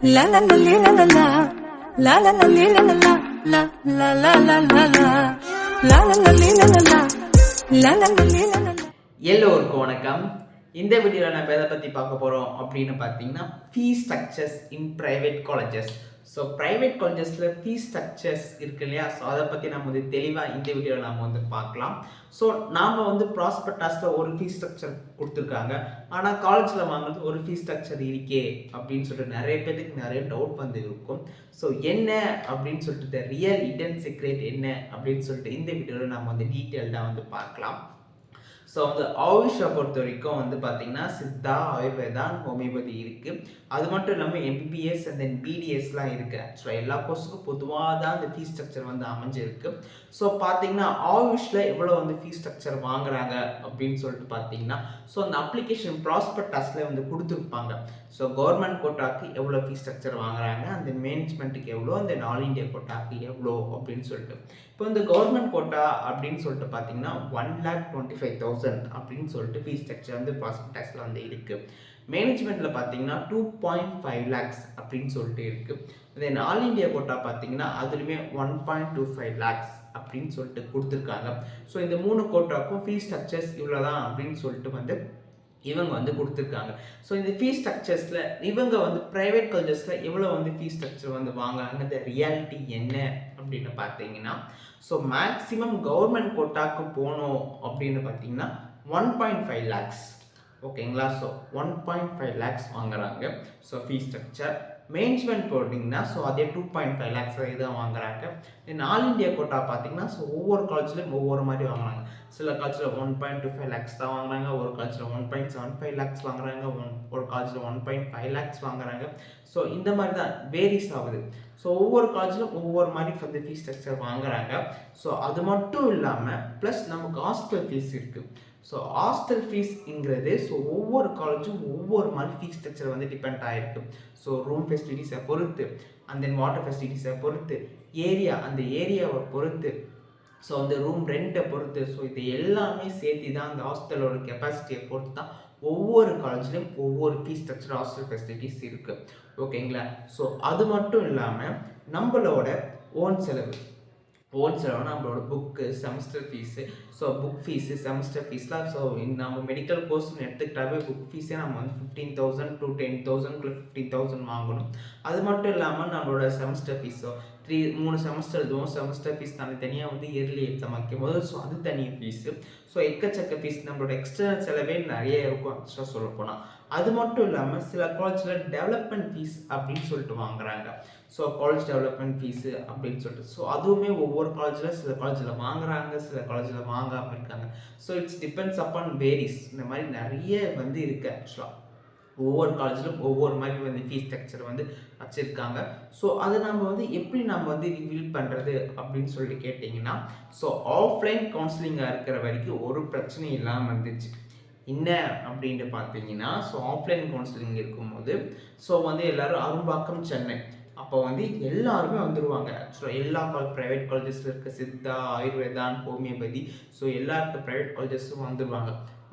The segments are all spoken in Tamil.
La la la li, la la la la la la li, la la la la la la la la la la la li, la la la la la la li, la la la. எல்லோருக்கும் வணக்கம். இந்த வீடியோவில் நம்ம எதை பற்றி பார்க்க போகிறோம் அப்படின்னு பார்த்தீங்கன்னா fees structures in private colleges. So private காலேஜஸில் ஃபீஸ் ஸ்ட்ரக்சர்ஸ் இருக்கு இல்லையா, ஸோ அதை பற்றி நம்ம வந்து தெளிவாக இந்த வீடியோவில் நம்ம வந்து பார்க்கலாம். ஸோ நாம் வந்து ப்ராஸ்பெக்டஸில் ஒரு ஃபீஸ் ஸ்ட்ரக்சர் கொடுத்துருக்காங்க, ஆனால் காலேஜில் வாங்குறது ஒரு ஃபீஸ் ஸ்ட்ரக்சர் இருக்கே அப்படின்னு சொல்லிட்டு நிறைய பேருக்கு நிறைய டவுட் வந்து இருக்கும். ஸோ என்ன அப்படின்னு சொல்லிட்டு ரியல் இடன் சீக்ரெட் என்ன அப்படின்னு சொல்லிட்டு இந்த வீடியோவில் நம்ம வந்து டீட்டெயில்டாக வந்து பார்க்கலாம். ஸோ வந்து ஆயுஷை பொறுத்த வரைக்கும் வந்து பார்த்தீங்கன்னா சித்தா, ஆயுர்வேதா, ஹோமியோபதி இருக்குது. அது மட்டும் இல்லாமல் எம்பிபிஎஸ் அண்ட் தென் பிடிஎஸ்லாம் இருக்குது. ஆக்சுவலாக எல்லா கோர்ஸுக்கும் பொதுவாக தான் இந்த ஃபீஸ் ஸ்ட்ரக்சர் வந்து அமைஞ்சிருக்கு. ஸோ பார்த்தீங்கன்னா ஆயுஷில் எவ்வளோ வந்து ஃபீஸ் ஸ்ட்ரக்சர் வாங்குறாங்க அப்படின்னு சொல்லிட்டு பார்த்தீங்கன்னா, ஸோ அந்த அப்ளிகேஷன் ப்ராஸ்பெக்டஸில் வந்து கொடுத்துருப்பாங்க. ஸோ கவர்மெண்ட் கோட்டாக்கு எவ்வளோ ஃபீஸ் ஸ்ட்ரக்சர் வாங்குறாங்க, அந்த மேனேஜ்மெண்ட்டுக்கு எவ்வளோ, அந்த ஆல் இண்டியா கோட்டாக்கு எவ்வளோ அப்படின்னு சொல்லிட்டு. இப்போ இந்த கவர்மெண்ட் கோட்டா அப்படின்னு சொல்லிட்டு பார்த்தீங்கன்னா 1,25,000 அப்படின்னு சொல்லிட்டு ஃபீஸ் ஸ்ட்ரக்சர் வந்து ப்ராஸ்பெக்டஸில் வந்து இருக்குது. மேனேஜ்மெண்ட்டில் பார்த்தீங்கன்னா 2.5 lakhs அப்படின்னு சொல்லிட்டு இருக்குது. தென் ஆல் இண்டியா கோட்டா பார்த்தீங்கன்னா அதுலேயுமே 1.25 lakhs அப்படின்னு சொல்லிட்டு கொடுத்துருக்காங்க. ஸோ இந்த 3 கோட்டாக்கும் ஃபீஸ் ஸ்ட்ரக்சர்ஸ் இவ்வளோ தான் அப்படின்னு சொல்லிட்டு வந்து இவங்க வந்து கொடுத்துருக்காங்க. ஸோ இந்த ஃபீஸ் ஸ்ட்ரக்சர்ஸில் இவங்க வந்து ப்ரைவேட் காலேஜஸில் எவ்வளோ வந்து ஃபீஸ் ஸ்ட்ரக்சர் வந்து வாங்குறாங்கன்ற ரியாலிட்டி என்ன அப்படின்னு பார்த்தீங்கன்னா, ஸோ மேக்ஸிமம் கவர்மெண்ட் கோட்டாக்கு போனோம் அப்படின்னு பார்த்தீங்கன்னா 1.5 lakhs. ஓகேங்களா, ஸோ 1.5 lakhs வாங்குறாங்க. ஸோ ஃபீஸ் ஸ்ட்ரக்சர் மேனேஜ்மெண்ட் போட்டிங்கன்னா ஸோ அதே 2.5 lakhs தான் வாங்குறாங்க. தென் ஆல் இண்டியா கோட்டா பார்த்தீங்கன்னா ஸோ ஒவ்வொரு காலேஜ்லையும் ஒவ்வொரு மாதிரி வாங்குறாங்க. சில காலேஜில் 1.25 lakhs தான் வாங்குறாங்க, ஒரு காலேஜில் 1.75 lakhs வாங்குறாங்க, ஒரு காலேஜில் 1.5 lakhs வாங்குறாங்க. ஸோ இந்த மாதிரி தான் வேரிஸ் ஆகுது. ஸோ ஒவ்வொரு காலேஜிலும் ஒவ்வொரு மாதிரி வந்து ஃபீஸ் ஸ்ட்ரக்சர் வாங்குறாங்க. ஸோ அது மட்டும் இல்லாமல் ப்ளஸ் நமக்கு ஹாஸ்டல் ஃபீஸ் இருக்குது. ஸோ ஹாஸ்டல் ஃபீஸ்ங்கிறது ஸோ ஒவ்வொரு காலேஜும் ஒவ்வொரு மாதிரி ஃபீஸ் ஸ்ட்ரக்சர் வந்து டிபெண்ட் ஆகிருக்கு. ஸோ ரூம் ஃபெசிலிட்டிஸை பொறுத்து, அண்ட் தென் வாட்டர் ஃபெசிலிட்டிஸை பொறுத்து, அந்த ஏரியாவை பொறுத்து, ஸோ அந்த ரூம் ரெண்ட்டை பொறுத்து, ஸோ இது எல்லாமே சேர்த்து தான் அந்த ஹாஸ்டலோட கெப்பாசிட்டியை பொறுத்து தான் ஒவ்வொரு காலேஜ்லேயும் ஒவ்வொரு ஃபீஸ் ஸ்ட்ரக்சர் ஹாஸ்டல் ஃபெசிலிட்டிஸ் இருக்குது. ஓகேங்களா, ஸோ அது மட்டும் இல்லாமல் நம்மளோட ஓன் செலவுனா நம்மளோட book, semester fees, so book fees, semester ஃபீஸ்லாம், ஸோ நம்ம மெடிக்கல் கோர்ஸ்னு எடுத்துக்கிட்டாவே புக் ஃபீஸே நம்ம வந்து 15,000 to 10,000 15,000 வாங்கணும். அது மட்டும் இல்லாமல் நம்மளோட செமஸ்டர் ஃபீஸோ 3 செமஸ்டர் எழுதுவோம், செமஸ்டர் ஃபீஸ் தனியாக வந்து இயர்லி எக்ஸாம் வைக்கும் போது ஸோ அது தனி ஃபீஸு. ஸோ எக்கச்சக்க ஃபீஸ், நம்மளோட எக்ஸ்டர்னல் செலவே நிறைய இருக்கும் ஆக்சுவலாக சொல்ல போனால். அது மட்டும் இல்லாமல் சில காலேஜில் டெவலப்மெண்ட் ஃபீஸ் அப்படின்னு சொல்லிட்டு வாங்குறாங்க. ஸோ காலேஜ் டெவலப்மெண்ட் ஃபீஸு அப்படின்னு சொல்லிட்டு ஸோ அதுவுமே ஒவ்வொரு காலேஜில் சில காலேஜில் வாங்குறாங்க, சில காலேஜில் வாங்காமல் இருக்காங்க. So it's depends upon varies. இந்த மாதிரி நிறைய வந்து இருக்குது ஆக்சுவலாக. ஒவ்வொரு காலேஜிலும் ஒவ்வொரு மாதிரி வந்து ஃபீஸ் ஸ்ட்ரக்சர் வந்து வச்சுருக்காங்க. ஸோ அதை நம்ம வந்து எப்படி நம்ம வந்து ரிவீல் பண்ணுறது அப்படின்னு சொல்லிட்டு கேட்டிங்கன்னா, ஸோ ஆஃப்லைன் கவுன்சிலிங்காக இருக்கிற வரைக்கும் ஒரு பிரச்சனையும் இல்லாமல் இருந்துச்சு. என்ன அப்படின்ட்டு பார்த்தீங்கன்னா, ஸோ ஆஃப்லைன் கவுன்சிலிங் இருக்கும்போது ஸோ வந்து எல்லோரும் அரும்பாக்கம், சென்னை, அப்போ வந்து எல்லாருமே வந்துடுவாங்க. ஸோ எல்லா ப்ரைவேட் காலேஜஸில் இருக்க சித்தா, ஆயுர்வேதான், ஹோமியோபதி, ஸோ எல்லாருக்கும் ப்ரைவேட் காலேஜஸும் வந்துடுவாங்க.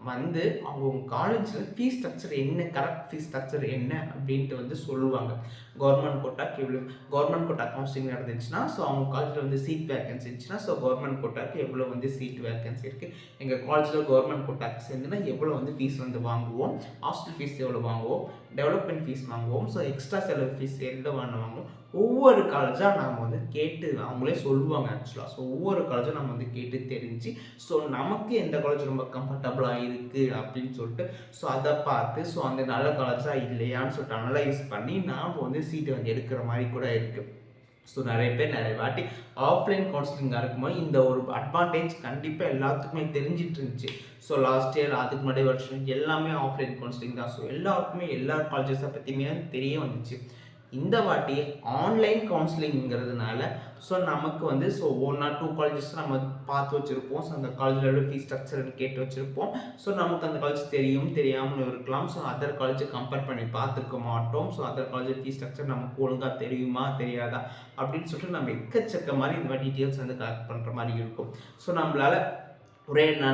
வந்து அவங்க காலேஜில் ஃபீஸ் ஸ்ட்ரக்சர் என்ன, கரெக்ட் ஃபீஸ் ஸ்ட்ரக்சர் என்ன அப்படின்ட்டு வந்து சொல்லுவாங்க. கவர்மெண்ட் கோட்டாக்கு எவ்வளோ, கவர்மெண்ட் கோட்டா கவுன்சிலிங் நடந்துச்சுன்னா ஸோ அவங்க காலேஜில் வந்து சீட் வேக்கன்சி இருந்துச்சுன்னா ஸோ கவர்மெண்ட் கோட்டாக்கு எவ்வளோ வந்து சீட் வேக்கன்சி இருக்குது, எங்கள் காலேஜில் கவர்மெண்ட் கோட்டாக்கு சேர்ந்துன்னா எவ்வளோ வந்து ஃபீஸ் வந்து வாங்குவோம், ஹாஸ்டல் ஃபீஸ் எவ்வளோ வாங்குவோம், டெவலப்மெண்ட் ஃபீஸ் வாங்குவோம், ஸோ எக்ஸ்ட்ரா செலவு ஃபீஸ் எவ்வளோ வாங்குவோம். ஒவ்வொரு காலேஜாக நாம் வந்து கேட்டு அவங்களே சொல்லுவாங்க ஆக்சுவலாக. ஸோ ஒவ்வொரு காலேஜும் நம்ம வந்து கேட்டு தெரிஞ்சு ஸோ நமக்கு எந்த காலேஜ் ரொம்ப கம்ஃபர்டபுளாக இருக்குது அப்படின்னு சொல்லிட்டு ஸோ அதை பார்த்து ஸோ அந்த நல்ல காலேஜாக இல்லையான்னு சொல்லிட்டு அனலைஸ் பண்ணி நாம் வந்து சீட்டை வந்து எடுக்கிற மாதிரி கூட இருக்குது. ஸோ நிறைய பேர் நிறைய வாட்டி ஆஃப்லைன் கவுன்சிலிங்காக இருக்கும்போது இந்த ஒரு அட்வான்டேஜ் கண்டிப்பாக எல்லாத்துக்குமே தெரிஞ்சிட்டு இருந்துச்சு. ஸோ லாஸ்ட் இயர், அதுக்கு முன்னாடி வருஷம் எல்லாமே ஆஃப்லைன் கவுன்சிலிங் தான். ஸோ எல்லாருக்குமே எல்லா காலேஜஸை பற்றியுமே தெரிய வந்துச்சு. இந்த வாட்டி ஆன்லைன் கவுன்சிலிங்கிறதுனால ஸோ நமக்கு வந்து ஸோ 1 or 2 காலேஜஸ் நம்ம பார்த்து வச்சுருப்போம். ஸோ அந்த காலேஜோட ஃபீஸ் ஸ்ட்ரக்சர்னு கேட்டு வச்சுருப்போம். ஸோ நமக்கு அந்த காலேஜ் தெரியும், தெரியாமல் இருக்கலாம். ஸோ அதர் காலேஜை கம்பேர் பண்ணி பார்த்துருக்க மாட்டோம். So other college fees structure நமக்கு ஒழுங்காக தெரியுமா தெரியாதா அப்படின்னு சொல்லிட்டு நம்ம எக்கச்சக்க மாதிரி இந்த மாதிரி டீட்டெயில்ஸ் வந்து கலெக்ட் பண்ணுற மாதிரி இருக்கும். ஸோ நம்மளால்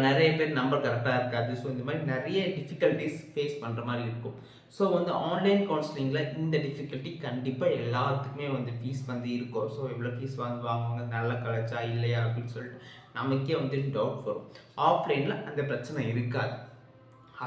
நிறைய பேர் நம்பர் கரெக்டாக இருக்காது. ஸோ இந்த மாதிரி நிறைய டிஃபிகல்ட்டிஸ் ஃபேஸ் பண்ணுற மாதிரி இருக்கும். ஸோ வந்து ஆன்லைன் கவுன்சிலிங்கில் இந்த டிஃபிகல்ட்டி கண்டிப்பாக எல்லாத்துக்குமே வந்து ஃபீஸ் வந்து இருக்கும். ஸோ எவ்வளோ ஃபீஸ் வாங்குவாங்க, நல்ல காலேஜா இல்லையா அப்படின்னு சொல்லிட்டு நமக்கே வந்து டவுட் வரும். ஆஃப்லைனில் அந்த பிரச்சனை இருக்காது.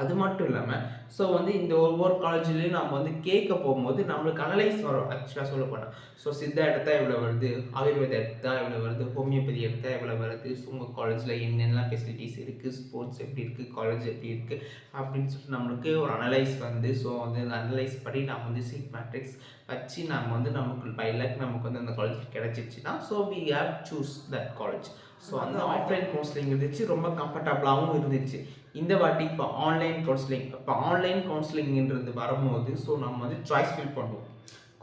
அது மட்டும் இல்லாமல் ஸோ வந்து இந்த ஒவ்வொரு காலேஜ்லேயும் நம்ம வந்து கேட்க போகும்போது நம்மளுக்கு அனலைஸ் வரும். ஆக்சுவலாக சொல்ல போனால் ஸோ சித்தா எடுத்தால் எவ்வளோ வருது, ஆயுர்வேதா எடுத்தால் எவ்வளோ வருது, ஹோமியோபதி எடுத்தால் எவ்வளோ வருது, ஸோ உங்கள் காலேஜில் என்னென்னலாம் ஃபெசிலிட்டிஸ் இருக்குது, ஸ்போர்ட்ஸ் எப்படி இருக்குது, காலேஜ் எப்படி இருக்குது அப்படின்னு சொல்லிட்டு நம்மளுக்கு ஒரு அனலைஸ் வந்து ஸோ வந்து அந்த அனலைஸ் படி நம்ம வந்து சீட் மேட்ரிக்ஸ் வச்சு நம்ம வந்து நமக்கு பை லக் நமக்கு வந்து அந்த காலேஜ் கிடச்சிச்சின்னா so we have choose that college. So அந்த ஆஃப்லைன் கவுன்சிலிங் இருந்துச்சு, ரொம்ப கம்ஃபர்டபுளாகவும் இருந்துச்சு. இந்த வாட்டி இப்போ ஆன்லைன் கவுன்சிலிங், இப்போ ஆன்லைன் கவுன்சிலிங்ன்றது வரும்போது ஸோ நம்ம வந்து சாய்ஸ் ஃபில் பண்ணுவோம்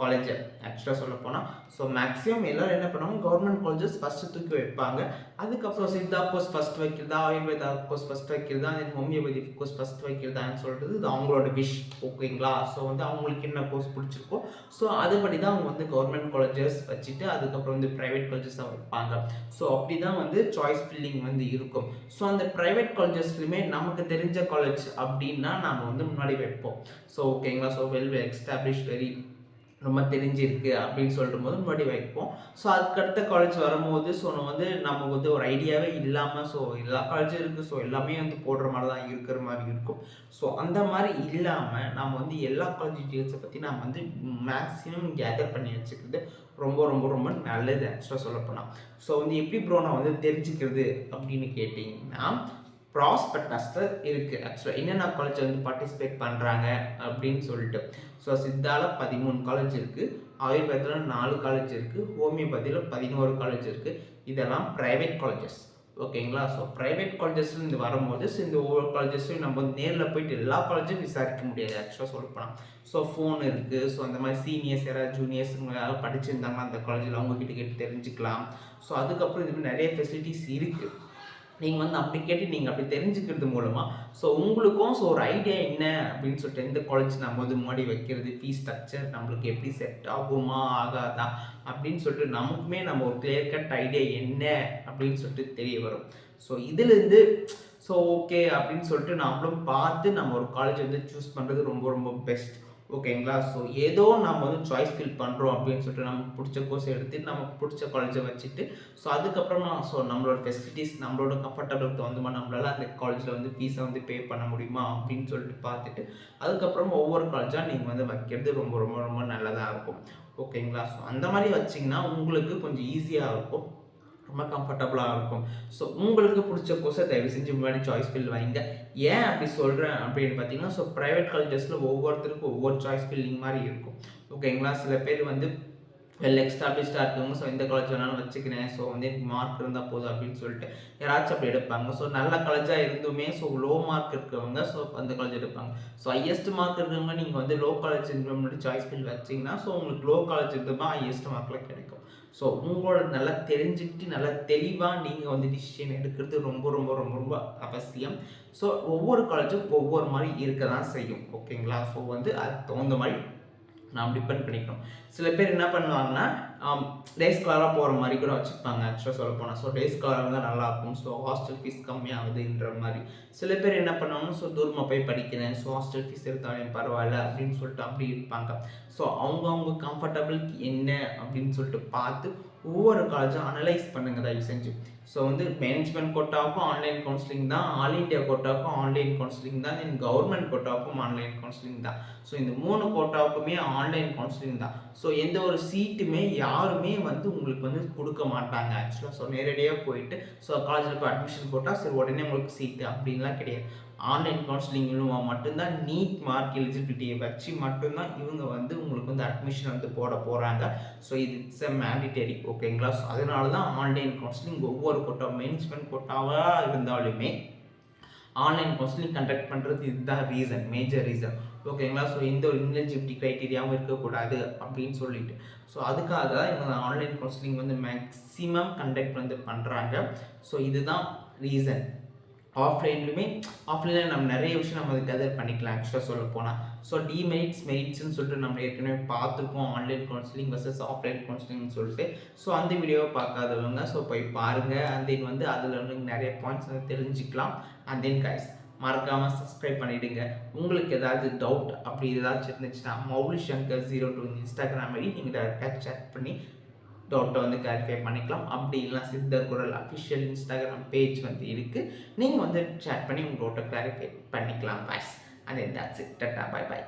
காலேஜை. ஆக்சுவலாக சொல்ல போனால் ஸோ மேக்ஸிமம் எல்லோரும் என்ன பண்ணுவாங்க, கவர்மெண்ட் காலேஜஸ் ஃபஸ்ட்டு தூக்கி வைப்பாங்க. அதுக்கப்புறம் சித்தா கோர்ஸ் ஃபஸ்ட் வைக்கிறதா, ஆயுர்வேதா கோர்ஸ் ஃபஸ்ட் வைக்கிறதா, தென் ஹோமியோபதி கோர்ஸ் ஃபஸ்ட் வைக்கிறதான்னு சொல்கிறது இது அவங்களோட விஷ். ஓகேங்களா? ஸோ வந்து அவங்களுக்கு என்ன கோர்ஸ் பிடிச்சிருக்கோ ஸோ அதுபடி தான் அவங்க வந்து கவர்மெண்ட் காலேஜஸ் வச்சுட்டு அதுக்கப்புறம் வந்து ப்ரைவேட் காலேஜஸாக வைப்பாங்க. ஸோ அப்படி தான் வந்து சாய்ஸ் ஃபில்லிங் வந்து இருக்கும். ஸோ அந்த ப்ரைவேட் காலேஜஸ்லையுமே நமக்கு தெரிஞ்ச காலேஜ் அப்படின்னா நம்ம வந்து முன்னாடி வைப்போம். ஸோ ஓகேங்களா? ஸோ வெல் எஸ்டாப்ளிஷ் வெரி ரொம்ப தெரிஞ்சிருக்கு அப்படின்னு சொல்லிட்டு போது முன்னாடி வைப்போம். ஸோ அதுக்கடுத்த காலேஜ் வரும்போது ஸோ வந்து நமக்கு வந்து ஒரு ஐடியாவே இல்லாமல் ஸோ எல்லா காலேஜும் இருக்குது, ஸோ எல்லாமே வந்து போடுற மாதிரி தான் இருக்கிற மாதிரி இருக்கும். ஸோ அந்த மாதிரி இல்லாமல் நம்ம வந்து எல்லா காலேஜ் டீட்டெயில்ஸை பற்றி நம்ம வந்து மேக்ஸிமம் கேதர் பண்ணி வச்சுக்கிறது ரொம்ப ரொம்ப ரொம்ப நல்லது. ஆக்சுவலாக சொல்லப்போனால் ஸோ வந்து எப்படி ப்ரோ நான் வந்து தெரிஞ்சுக்கிறது அப்படின்னு கேட்டிங்கன்னா ப்ராஸ்பெக்டஸில் இருக்குது. ஆக்சுவலாக என்னென்ன காலேஜ் வந்து பார்ட்டிசிபேட் பண்ணுறாங்க அப்படின்னு சொல்லிட்டு ஸோ சித்தாவில் 13 காலேஜ் இருக்குது, ஆயுர்வேதத்தில் 4 காலேஜ் இருக்குது, ஹோமியோபதியில் 11 காலேஜ் இருக்குது. இதெல்லாம் ப்ரைவேட் காலேஜஸ். ஓகேங்களா? ஸோ ப்ரைவேட் காலேஜஸ்ல இருந்து வரும்போது ஸோ இந்த ஒவ்வொரு காலேஜஸையும் நம்ம வந்து நேரில் போயிட்டு எல்லா காலேஜும் விசாரிக்க முடியாது. ஆக்சுவலாக சொல்லப்போனால் ஸோ ஃபோன் இருக்குது. ஸோ அந்த மாதிரி சீனியர்ஸ் யாராவது ஜூனியர்ஸ் யாராவது படிச்சிருந்தாங்கன்னா அந்த காலேஜில் அவங்கக்கிட்ட கேட்டு தெரிஞ்சுக்கலாம். ஸோ அதுக்கப்புறம் இதுமாதிரி நிறைய ஃபெசிலிட்டிஸ் இருக்குது. நீங்கள் வந்து அப்படி கேட்டு நீங்கள் அப்படி தெரிஞ்சுக்கிறது மூலமாக ஸோ உங்களுக்கும் ஸோ ஒரு ஐடியா என்ன அப்படின்னு சொல்லிட்டு எந்த காலேஜ் நம்ம வந்து முன்னாடி வைக்கிறது, ஃபீஸ் ஸ்ட்ரக்சர் நம்மளுக்கு எப்படி செட் ஆகுமா ஆகாதா அப்படின்னு சொல்லிட்டு நமக்குமே நம்ம ஒரு கிளியர் கட் ஐடியா என்ன அப்படின்னு சொல்லிட்டு தெரிய வரும். ஸோ இதுலேருந்து ஸோ ஓகே அப்படின்னு சொல்லிட்டு நம்மளும் பார்த்து நம்ம ஒரு காலேஜ் வந்து சூஸ் பண்ணுறது ரொம்ப ரொம்ப பெஸ்ட். ஓகேங்களா? ஸோ ஏதோ நம்ம வந்து சாய்ஸ் ஃபில் பண்ணுறோம் அப்படின்னு சொல்லிட்டு நமக்கு பிடிச்ச கோர்ஸ் எடுத்து நமக்கு பிடிச்ச காலேஜை வச்சுட்டு ஸோ அதுக்கப்புறமா ஸோ நம்மளோட ஃபெசிலிட்டிஸ் நம்மளோட கம்ஃபர்டபுளுக்கு தகுந்த மாதிரி நம்மளால் அந்த காலேஜில் வந்து ஃபீஸை வந்து பே பண்ண முடியுமா அப்படின்னு சொல்லிட்டு பார்த்துட்டு அதுக்கப்புறம் ஒவ்வொரு காலேஜாக நீங்கள் வந்து வைக்கிறது ரொம்ப ரொம்ப ரொம்ப நல்லதாக இருக்கும். ஓகேங்களா? ஸோ அந்த மாதிரி வச்சிங்கன்னா உங்களுக்கு கொஞ்சம் ஈஸியாக இருக்கும், ரொம்ப கம்ஃபர்டபுளாக இருக்கும். ஸோ உங்களுக்கு பிடிச்ச கோர்ஸை தயவு செஞ்சு முன்னாடி சாய்ஸ் ஃபில் வைங்க. ஏன் அப்படி சொல்கிறேன் அப்படின்னு பார்த்தீங்கன்னா ஸோ ப்ரைவேட் காலேஜஸில் ஒவ்வொருத்தருக்கும் ஒவ்வொரு சாய்ஸ் ஃபில்லிங் மாதிரி இருக்கும். ஓகேங்களா? சில பேர் வந்து வெல் எக்ஸ்டாப்ளிஷ்டாக இருக்கவங்க ஸோ எந்த காலேஜ் வேணாலும் வச்சுக்கிறேன், ஸோ வந்து எனக்கு மார்க் இருந்தால் போதும் அப்படின்னு சொல்லிட்டு யாராச்சும் அப்படி எடுப்பாங்க. ஸோ நல்ல காலேஜாக இருந்துமே ஸோ லோ மார்க் இருக்கிறவங்க ஸோ அந்த காலேஜ் எடுப்பாங்க. ஸோ ஹையஸ்ட் மார்க் இருக்கிறவங்க நீங்கள் வந்து லோ காலேஜ் முன்னாடி சாய்ஸ் ஃபில் வச்சிங்கன்னா ஸோ உங்களுக்கு லோ காலேஜ் இருந்தப்போ ஹையஸ்ட் மார்க்கில் கிடைக்கும். ஸோ உங்களோட நல்லா தெரிஞ்சுக்கிட்டு நல்லா தெளிவாக நீங்கள் வந்து டிசிஷன் எடுக்கிறது ரொம்ப ரொம்ப ரொம்ப ரொம்ப அவசியம். ஸோ ஒவ்வொரு காலேஜும் ஒவ்வொரு மாதிரி இருக்க தான் செய்யும். ஓகேங்களா? ஸோ வந்து அதுக்கு தகுந்த மாதிரி நாம் டிபெண்ட் பண்ணிக்கணும். சில பேர் என்ன பண்ணுவாங்கன்னா டே ஸ்காலராக போகிற மாதிரி கூட வச்சுப்பாங்க. ஆக்சுவலாக சொல்ல போனால் ஸோ டே ஸ்காலராக தான் நல்லாயிருக்கும், ஸோ ஹாஸ்டல் ஃபீஸ் கம்மியாகுதுன்ற மாதிரி. சில பேர் என்ன பண்ணுவாங்கன்னா ஸோ தூரமாக போய் படிக்கிறேன், ஸோ ஹாஸ்டல் ஃபீஸ் எடுத்தாலும் பரவாயில்ல அப்படின்னு சொல்லிட்டு அப்படி இருப்பாங்க. ஸோ அவங்கவுங்க கம்ஃபர்டபுளுக்கு என்ன அப்படின்னு சொல்லிட்டு பார்த்து ஒவ்வொரு காலேஜும் அனலைஸ் பண்ணுங்கள் தயவு செஞ்சு. ஸோ வந்து மேனேஜ்மெண்ட் கோட்டாவுக்கும் ஆன்லைன் கவுன்சிலிங் தான், ஆல் இண்டியா கோட்டாவுக்கும் ஆன்லைன் கவுன்சிலிங் தான், தென் கவர்மெண்ட் கோட்டாவுக்கும் ஆன்லைன் கவுன்சிலிங் தான். ஸோ இந்த 3 கோட்டாவுக்குமே ஆன்லைன் கவுன்சிலிங் தான். ஸோ எந்த ஒரு சீட்டுமே யாருமே வந்து உங்களுக்கு வந்து கொடுக்க மாட்டாங்க. ஆக்சுவலாக ஸோ நேரடியாக போயிட்டு ஸோ காலேஜில் போய் அட்மிஷன் போட்டால் சரி உடனே உங்களுக்கு சீட்டு அப்படின்லாம் கிடையாது. ஆன்லைன் கவுன்சிலிங் மூலமாக மட்டும்தான் நீட் மார்க் எலிஜிபிலிட்டியை வச்சு மட்டும்தான் இவங்க வந்து உங்களுக்கு வந்து அட்மிஷன் வந்து போட போகிறாங்க. ஸோ இது இட்ஸ் எ மேண்டிட்டரி. ஓகேங்களா? ஸோ அதனால தான் ஆன்லைன் கவுன்சிலிங் ஒவ்வொரு கோட்டா மேனேஜ்மெண்ட் கோட்டாவாக இருந்தாலுமே ஆன்லைன் கவுன்சிலிங் கண்டக்ட் பண்ணுறது இதுதான் ரீசன், மேஜர் ரீசன். ஓகேங்களா? ஸோ எந்த ஒரு எலிஜிபிலிட்டி க்ரைட்டீரியாவும் இருக்கக்கூடாது அப்படின்னு சொல்லிட்டு ஸோ அதுக்காக தான் இவங்க ஆன்லைன் கவுன்சிலிங் வந்து மேக்ஸிமம் கண்டக்ட் வந்து பண்ணுறாங்க. ஸோ இதுதான் ரீசன். ஆஃப்லைனில் நம்ம நிறைய விஷயம் நம்ம அதை கெதர் பண்ணிக்கலாம். ஆக்சுவலாக சொல்ல போனால் ஸோ டிமெரிட்ஸ் மெரிட்ஸ்ன்னு சொல்லிட்டு நம்ம ஏற்கனவே பார்த்துருக்கோம், ஆன்லைன் கவுன்சிலிங் வர்சஸ் ஆஃப்லைன் கவுன்சிலிங்னு சொல்லிட்டு. ஸோ அந்த வீடியோவை பார்க்காதவங்க ஸோ போய் பாருங்கள். அண்ட் தென் வந்து அதில் வந்து நிறைய பாயிண்ட்ஸ் வந்து தெரிஞ்சுக்கலாம். அண்ட் தென் கைஸ் மறக்காமல் சப்ஸ்கிரைப் பண்ணிவிடுங்க. உங்களுக்கு ஏதாவது டவுட் அப்படி ஏதாச்சும் இருந்துச்சுன்னா maulishankar02 இன்ஸ்டாகிராம் ஐடி நீங்கள் டேரெக்டாக சேட் பண்ணி டவுட்டை வந்து கிளாரிஃபை பண்ணிக்கலாம். அப்படி இல்லைனா சித்தர் குரல் அஃபிஷியல் இன்ஸ்டாகிராம் பேஜ் வந்து இருக்குது, நீங்கள் வந்து சேட் பண்ணி உங்கள் டவுட்டை கிளாரிஃபை பண்ணிக்கலாம் boys. And that's it. Tata, bye by.